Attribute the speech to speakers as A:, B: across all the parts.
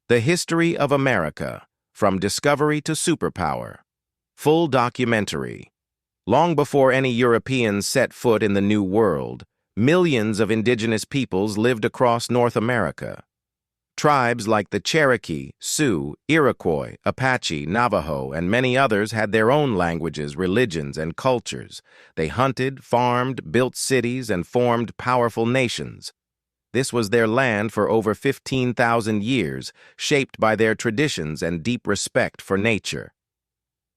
A: The History of America, From Discovery to Superpower. Full documentary. Long before any Europeans set foot in the New World, millions of indigenous peoples lived across North America. Tribes like the Cherokee, Sioux, Iroquois, Apache, Navajo, and many others had their own languages, religions, and cultures. They hunted, farmed, built cities, and formed powerful nations. This was their land for over 15,000 years, shaped by their traditions and deep respect for nature.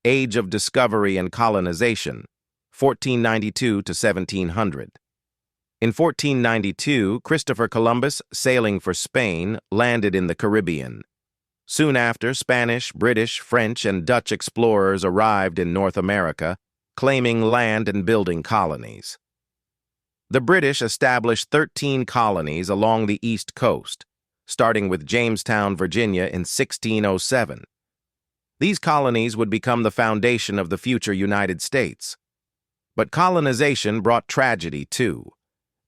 A: Age of Discovery and Colonization, 1492 to 1700. In 1492, Christopher Columbus, sailing for Spain, landed in the Caribbean. Soon after, Spanish, British, French, and Dutch explorers arrived in North America, claiming land and building colonies. The British established 13 colonies along the East Coast, starting with Jamestown, Virginia in 1607. These colonies would become the foundation of the future United States. But colonization brought tragedy, too.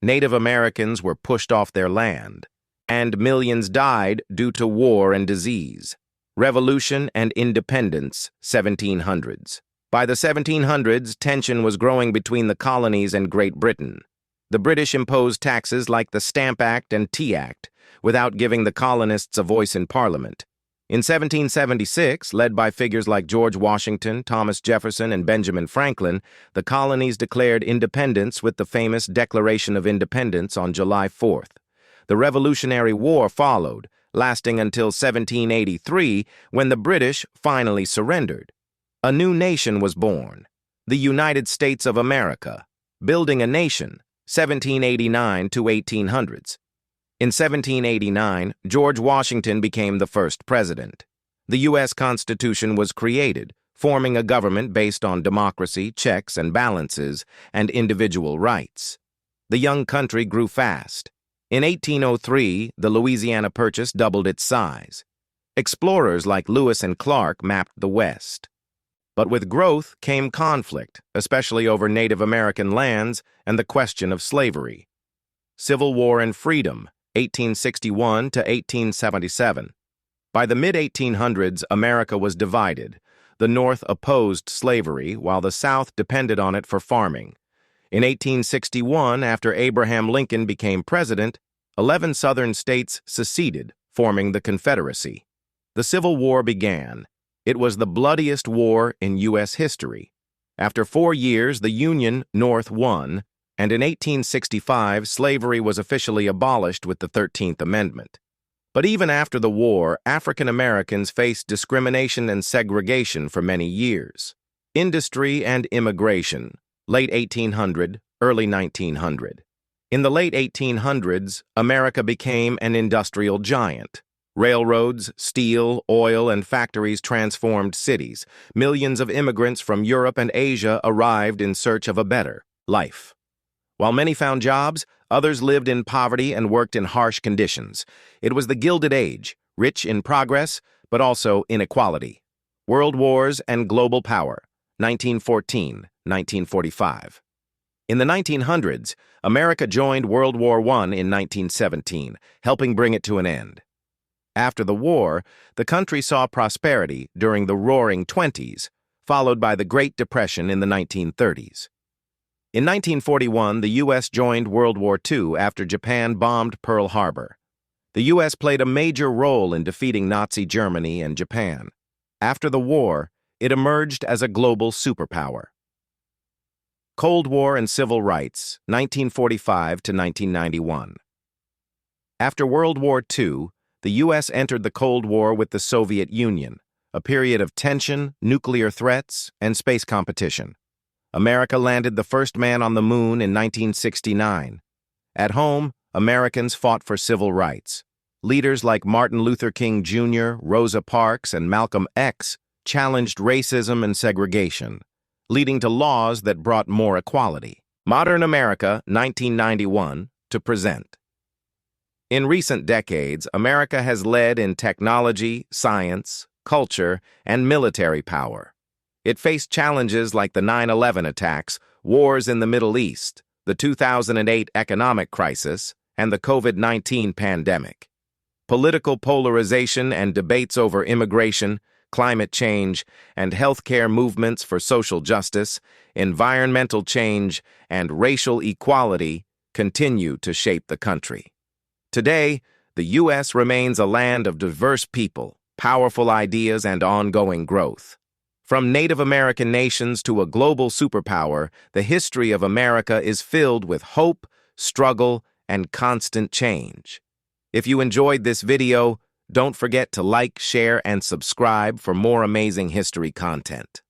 A: Native Americans were pushed off their land, and millions died due to war and disease. Revolution and Independence, 1700s. By the 1700s, tension was growing between the colonies and Great Britain. The British imposed taxes like the Stamp Act and Tea Act, without giving the colonists a voice in Parliament. In 1776, led by figures like George Washington, Thomas Jefferson, and Benjamin Franklin, the colonies declared independence with the famous Declaration of Independence on July 4th. The Revolutionary War followed, lasting until 1783, when the British finally surrendered. A new nation was born, the United States of America, building a nation, 1789 to 1800s. In 1789, George Washington became the first president. The U.S. Constitution was created, forming a government based on democracy, checks and balances, and individual rights. The young country grew fast. In 1803, the Louisiana Purchase doubled its size. Explorers like Lewis and Clark mapped the West. But with growth came conflict, especially over Native American lands and the question of slavery. Civil War and Freedom, 1861 to 1877. By the mid-1800s, America was divided. The North opposed slavery, while the South depended on it for farming. In 1861, after Abraham Lincoln became president, 11 Southern states seceded, forming the Confederacy. The Civil War began. It was the bloodiest war in U.S. history. After 4 years, the Union North won, and in 1865, slavery was officially abolished with the 13th Amendment. But even after the war, African Americans faced discrimination and segregation for many years. Industry and immigration, late 1800, early 1900. In the late 1800s, America became an industrial giant. Railroads, steel, oil, and factories transformed cities. Millions of immigrants from Europe and Asia arrived in search of a better life. While many found jobs, others lived in poverty and worked in harsh conditions. It was the Gilded Age, rich in progress, but also inequality. World Wars and Global Power, 1914-1945. In the 1900s, America joined World War I in 1917, helping bring it to an end. After the war, the country saw prosperity during the Roaring Twenties, followed by the Great Depression in the 1930s. In 1941, the U.S. joined World War II after Japan bombed Pearl Harbor. The U.S. played a major role in defeating Nazi Germany and Japan. After the war, it emerged as a global superpower. Cold War and Civil Rights, 1945 to 1991. After World War II, the U.S. entered the Cold War with the Soviet Union, a period of tension, nuclear threats, and space competition. America landed the first man on the moon in 1969. At home, Americans fought for civil rights. Leaders like Martin Luther King Jr., Rosa Parks, and Malcolm X challenged racism and segregation, leading to laws that brought more equality. Modern America, 1991, to present. In recent decades, America has led in technology, science, culture, and military power. It faced challenges like the 9/11 attacks, wars in the Middle East, the 2008 economic crisis, and the COVID-19 pandemic. political polarization and debates over immigration, climate change, and healthcare movements for social justice, environmental change, and racial equality continue to shape the country. Today, the U.S. remains a land of diverse people, powerful ideas, and ongoing growth. From Native American nations to a global superpower, the history of America is filled with hope, struggle, and constant change. If you enjoyed this video, don't forget to like, share, and subscribe for more amazing history content.